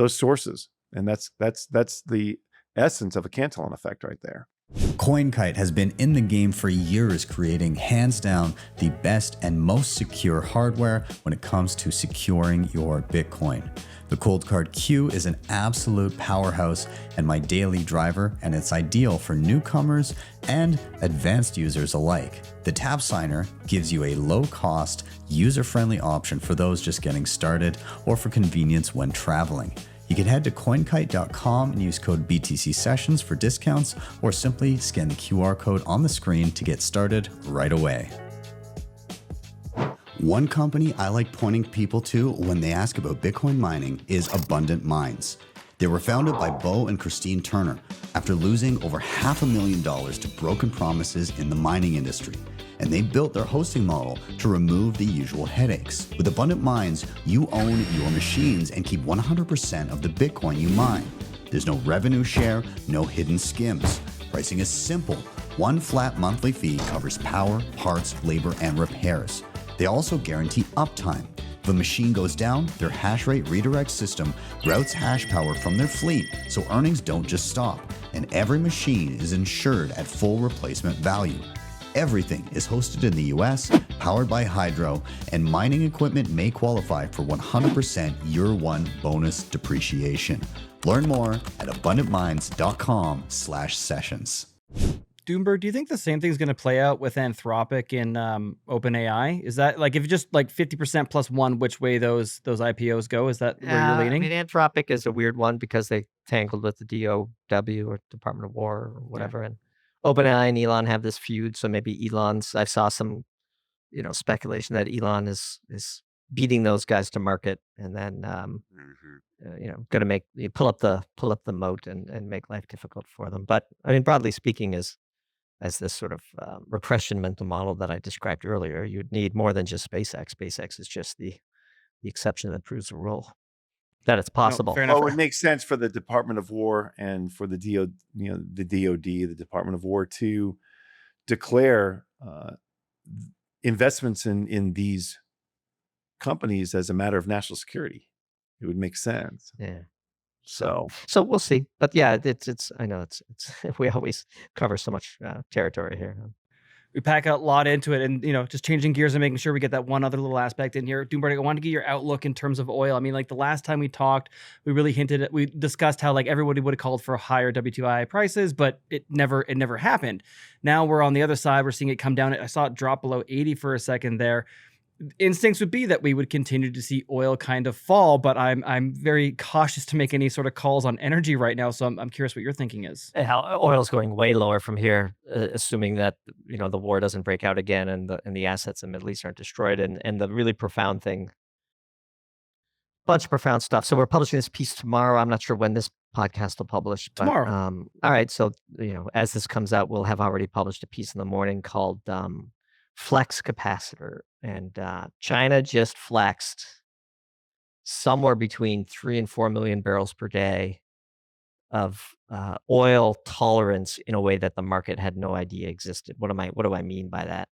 sources, and that's the essence of a Cantillon effect right there. CoinKite has been in the game for years, creating hands down the best and most secure hardware when it comes to securing your Bitcoin. The Cold Card Q is an absolute powerhouse and my daily driver, and it's ideal for newcomers and advanced users alike. The Tap Signer gives you a low-cost, user-friendly option for those just getting started or for convenience when traveling. You can head to coinkite.com and use code BTC Sessions for discounts, or simply scan the QR code on the screen to get started right away. One company I like pointing people to when they ask about Bitcoin mining is Abundant Mines. They were founded by Bo and Christine Turner after losing over $500,000 to broken promises in the mining industry. And they built their hosting model to remove the usual headaches. With Abundant Mines, you own your machines and keep 100% of the Bitcoin you mine. There's no revenue share, no hidden skims. Pricing is simple. One flat monthly fee covers power, parts, labor, and repairs. They also guarantee uptime. If a machine goes down, their hash rate redirect system routes hash power from their fleet, so earnings don't just stop. And every machine is insured at full replacement value. Everything is hosted in the US, powered by Hydro, and mining equipment may qualify for 100% year one bonus depreciation. Learn more at abundantmines.com/sessions. Doomberg, do you think the same thing is going to play out with Anthropic in OpenAI? Is that like, if you just like 50% plus one, which way those IPOs go? Is that where you're leaning? I mean, Anthropic is a weird one because they tangled with the DOW or Department of War or whatever. And OpenAI and Elon have this feud. So maybe I saw some, speculation that Elon is beating those guys to market, and then, going to pull up the moat and make life difficult for them. But I mean, broadly speaking, as this sort of repression mental model that I described earlier, you'd need more than just SpaceX. SpaceX is just the exception that proves the rule that it's possible. Fair enough. Well, it makes sense for the Department of War and for the DOD, the Department of War, to declare investments in these companies as a matter of national security. It would make sense. Yeah. So we'll see. But yeah, it's I know it's we always cover so much territory here. We pack a lot into it, and just changing gears and making sure we get that one other little aspect in here. Doomberg, I wanted to get your outlook in terms of oil. I mean, like the last time we talked, we discussed how like everybody would have called for higher WTI prices, but it never happened. Now we're on the other side. We're seeing it come down. I saw it drop below 80 for a second there. Instincts would be that we would continue to see oil kind of fall, but I'm very cautious to make any sort of calls on energy right now. So I'm curious what your thinking is. How oil's going way lower from here, assuming that the war doesn't break out again and the assets in the Middle East aren't destroyed. And the really profound thing, bunch of profound stuff. So we're publishing this piece tomorrow. I'm not sure when this podcast will publish. But, Tomorrow. All right. So as this comes out, we'll have already published a piece in the morning called Flex Capacitor. And China just flexed somewhere between 3 and 4 million barrels per day of oil tolerance in a way that the market had no idea existed. What do I mean by that?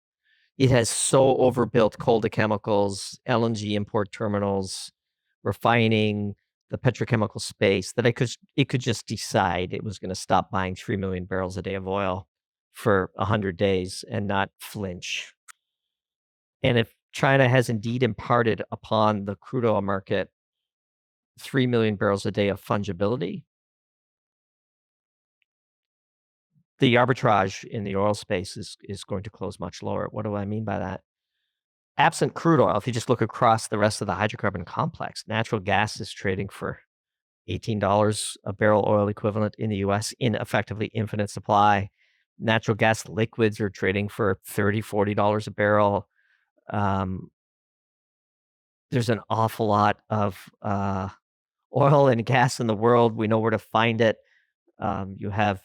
It has so overbuilt coal to chemicals, LNG import terminals, refining, the petrochemical space that it could just decide it was going to stop buying 3 million barrels a day of oil for 100 days and not flinch. And if China has indeed imparted upon the crude oil market 3 million barrels a day of fungibility, the arbitrage in the oil space is going to close much lower. What do I mean by that? Absent crude oil, if you just look across the rest of the hydrocarbon complex, natural gas is trading for $18 a barrel oil equivalent in the US in effectively infinite supply. Natural gas liquids are trading for $30, $40 a barrel. There's an awful lot of oil and gas in the world. We know where to find it. You have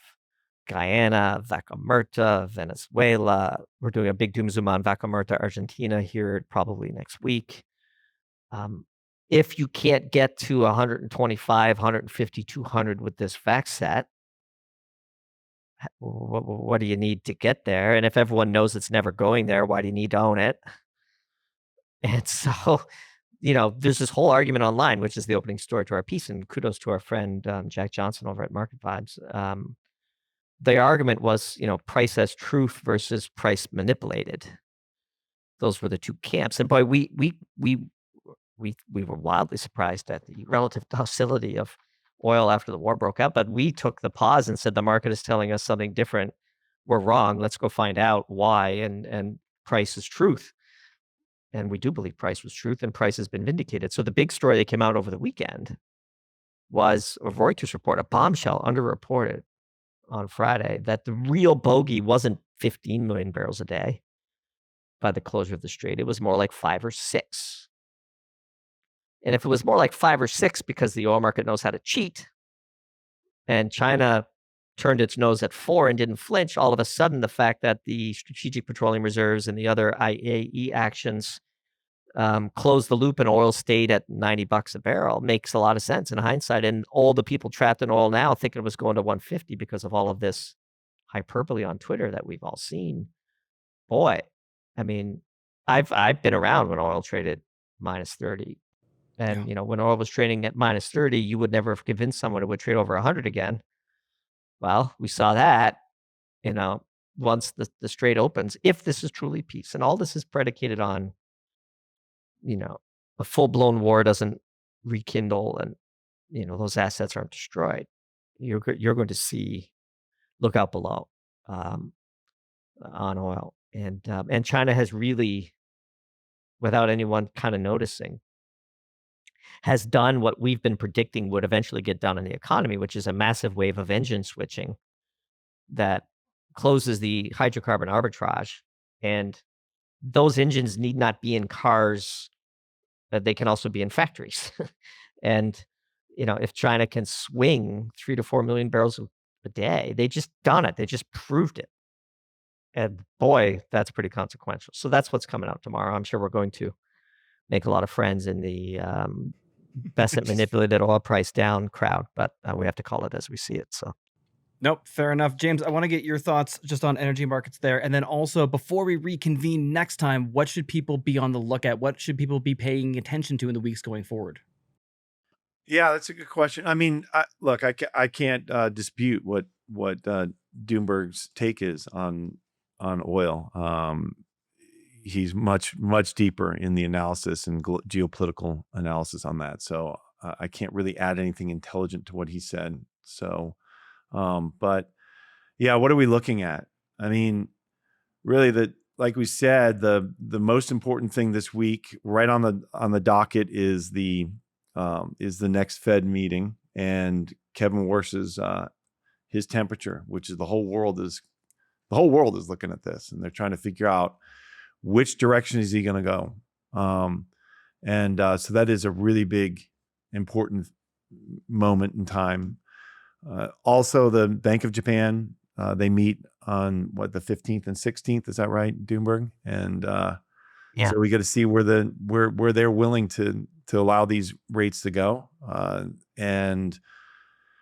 Guyana, Vaca Muerta, Venezuela. We're doing a big doom zoom on Vaca Muerta, Argentina here probably next week. If you can't get to 125, 150, 200 with this fact set, what do you need to get there? And if everyone knows it's never going there, why do you need to own it? And so, there's this whole argument online, which is the opening story to our piece, and kudos to our friend Jack Johnson over at Market Vibes. The argument was, price as truth versus price manipulated. Those were the two camps. And boy, we were wildly surprised at the relative docility of oil after the war broke out. But we took the pause and said the market is telling us something different. We're wrong. Let's go find out why. And price is truth. And we do believe price was truth, and price has been vindicated. So the big story that came out over the weekend was a Reuters report, a bombshell underreported on Friday, that the real bogey wasn't 15 million barrels a day by the closure of the strait. It was more like 5 or 6. And if it was more like 5 or 6 because the oil market knows how to cheat, and China turned its nose at 4 and didn't flinch, all of a sudden the fact that the Strategic Petroleum Reserves and the other IAE actions closed the loop and oil stayed at $90 a barrel makes a lot of sense in hindsight. And all the people trapped in oil now thinking it was going to 150 because of all of this hyperbole on Twitter that we've all seen. Boy, I mean, I've been around when oil traded minus 30. And, when oil was trading at minus 30, you would never have convinced someone it would trade over 100 again. Well, we saw that, once the strait opens, if this is truly peace. And all this is predicated on, a full-blown war doesn't rekindle and, those assets aren't destroyed. You're going to see, look out below on oil. And China has really, without anyone kind of noticing, has done what we've been predicting would eventually get done in the economy, which is a massive wave of engine switching that closes the hydrocarbon arbitrage. And those engines need not be in cars, they can also be in factories. And, if China can swing 3 to 4 million barrels a day, they just done it. They just proved it. And boy, that's pretty consequential. So that's what's coming out tomorrow. I'm sure we're going to make a lot of friends in the Besant manipulated oil price down crowd, but we have to call it as we see it. So, nope, fair enough. James, I want to get your thoughts just on energy markets there. And then also, before we reconvene next time, what should people be on the lookout? What should people be paying attention to in the weeks going forward? Yeah, that's a good question. I mean, look, I can't dispute what Doomberg's take is on oil. He's much deeper in the analysis and geopolitical analysis on that. So I can't really add anything intelligent to what he said. So, but yeah, what are we looking at? I mean, really, like we said, the most important thing this week, right on the docket, is the next Fed meeting and Kevin Warsh's his temperature, which is the whole world is looking at this, and they're trying to figure out which direction is he going to go. So that is a really big, important moment in time. Also, the Bank of Japan, they meet on the 15th and 16th. Is that right, Doomberg? And so we got to see where they're willing to allow these rates to go, and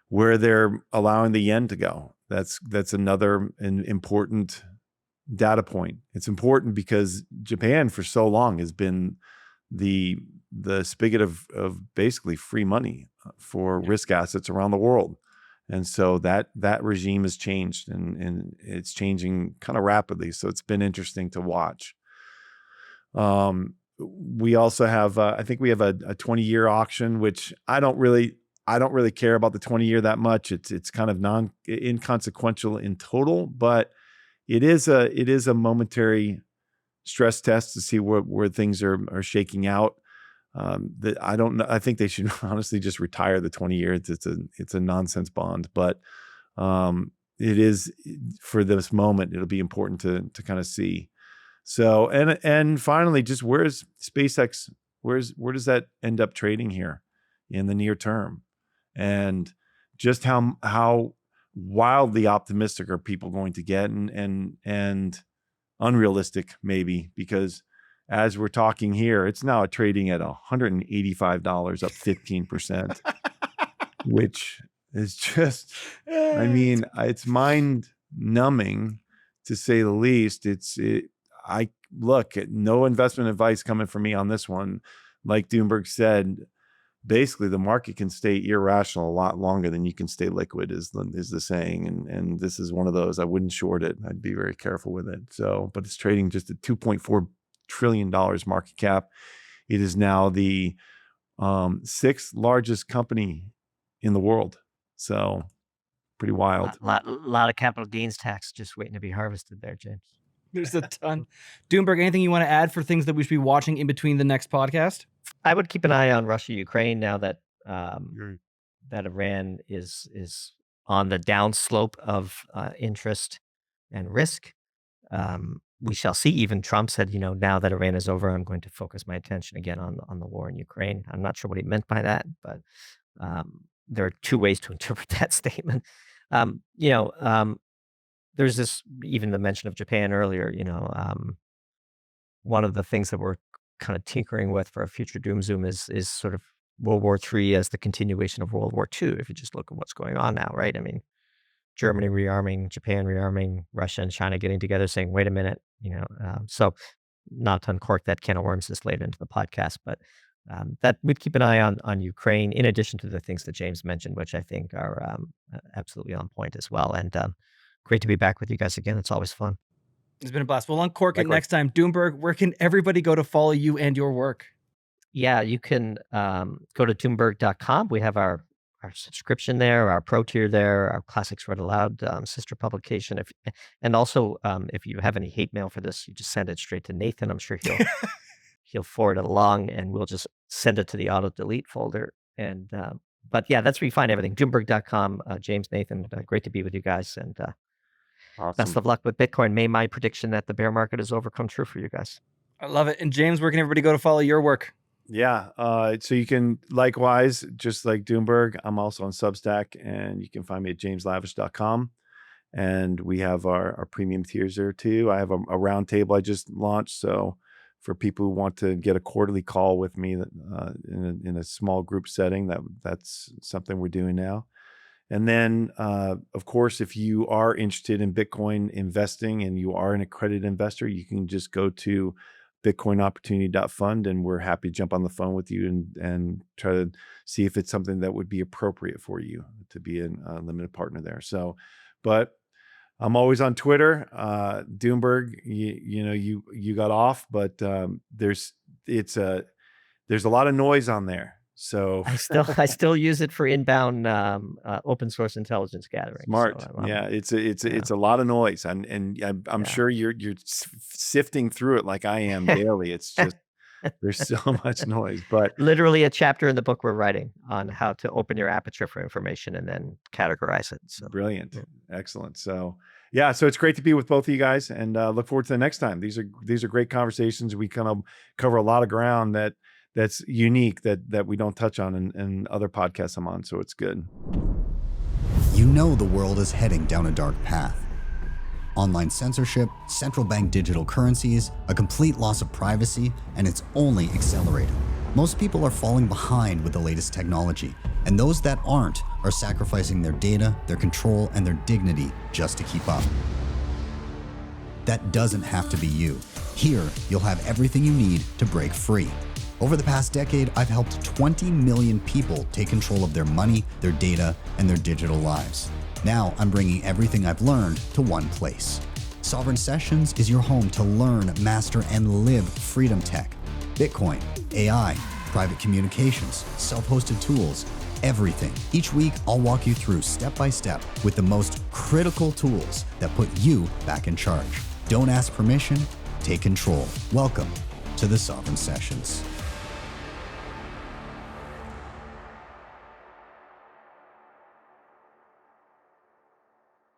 where they're allowing the yen to go. That's another important data point. It's important because Japan for so long has been the spigot of basically free money for risk assets around the world. And so that regime has changed, and it's changing kind of rapidly. So it's been interesting to watch. We also have, I think we have a 20-year auction, which I don't really care about the 20-year that much. It's kind of inconsequential in total, but it is a momentary stress test to see where things are shaking out. That I don't know. I think they should honestly just retire the 20-year. It's a nonsense bond, but it is, for this moment, it'll be important to kind of see. So, and finally, just where's SpaceX? Where does that end up trading here in the near term? And just how wildly optimistic are people going to get, and unrealistic maybe, because as we're talking here, it's now trading at $185, up 15%, which is just, I mean, it's mind numbing to say the least. I look at no investment advice coming from me on this one. Like Doomberg said, basically the market can stay irrational a lot longer than you can stay liquid, is the saying. And this is one of those. I wouldn't short it. I'd be very careful with it. So, but it's trading just at $2.4 trillion market cap. It is now the 6th largest company in the world. So pretty wild. Lot of capital gains tax just waiting to be harvested there, James. There's a ton. Doomberg, anything you want to add for things that we should be watching in between the next podcast? I would keep an eye on Russia, Ukraine, now that that Iran is on the downslope of interest and risk. We shall see. Even Trump said, now that Iran is over, I'm going to focus my attention again on the war in Ukraine. I'm not sure what he meant by that, but there are two ways to interpret that statement. There's this, even the mention of Japan earlier, one of the things that we're kind of tinkering with for a future doom zoom is sort of World War III as the continuation of World War II. If you just look at what's going on now, right? I mean, Germany rearming, Japan rearming, Russia and China getting together saying, wait a minute, so not to uncork that can of worms this late into the podcast, but that we'd keep an eye on Ukraine, in addition to the things that James mentioned, which I think are absolutely on point as well. And great to be back with you guys again. It's always fun. It's been a blast. We'll uncork it next time. Doomberg, where can everybody go to follow you and your work? Yeah, you can go to doomberg.com. We have our subscription there, our pro tier there, our Classics Read Aloud sister publication. And also, if you have any hate mail for this, you just send it straight to Nathan. I'm sure he'll forward it along, and we'll just send it to the auto delete folder. And but yeah, that's where you find everything. Doomberg.com. James, Nathan, great to be with you guys, and awesome. Best of luck with Bitcoin. May my prediction that the bear market has overcome true for you guys. I love it. And James, where can everybody go to follow your work? Yeah. So you can, likewise, just like Doomberg, I'm also on Substack, and you can find me at jameslavish.com. And we have our premium tiers there too. I have a roundtable I just launched. So for people who want to get a quarterly call with me in a small group setting, that's something we're doing now. And then, of course, if you are interested in Bitcoin investing and you are an accredited investor, you can just go to bitcoinopportunity.fund, and we're happy to jump on the phone with you and try to see if it's something that would be appropriate for you to be a limited partner there. So, but I'm always on Twitter. Doomberg, you got off, but there's a lot of noise on there. So I still use it for inbound open source intelligence gathering. Smart. So It's a lot of noise, and I'm sure you're sifting through it like I am daily. It's just there's so much noise, but literally a chapter in the book we're writing on how to open your aperture for information and then categorize it. So brilliant. Excellent. So yeah, so it's great to be with both of you guys, and look forward to the next time. These are great conversations. We kind of cover a lot of ground that's unique that we don't touch on in other podcasts I'm on, so it's good. You know the world is heading down a dark path. Online censorship, central bank digital currencies, a complete loss of privacy, and it's only accelerating. Most people are falling behind with the latest technology, and those that aren't are sacrificing their data, their control, and their dignity just to keep up. That doesn't have to be you. Here, you'll have everything you need to break free. Over the past decade, I've helped 20 million people take control of their money, their data, and their digital lives. Now, I'm bringing everything I've learned to one place. Sovereign Sessions is your home to learn, master, and live freedom tech. Bitcoin, AI, private communications, self-hosted tools, everything. Each week, I'll walk you through step by step with the most critical tools that put you back in charge. Don't ask permission, take control. Welcome to the Sovereign Sessions.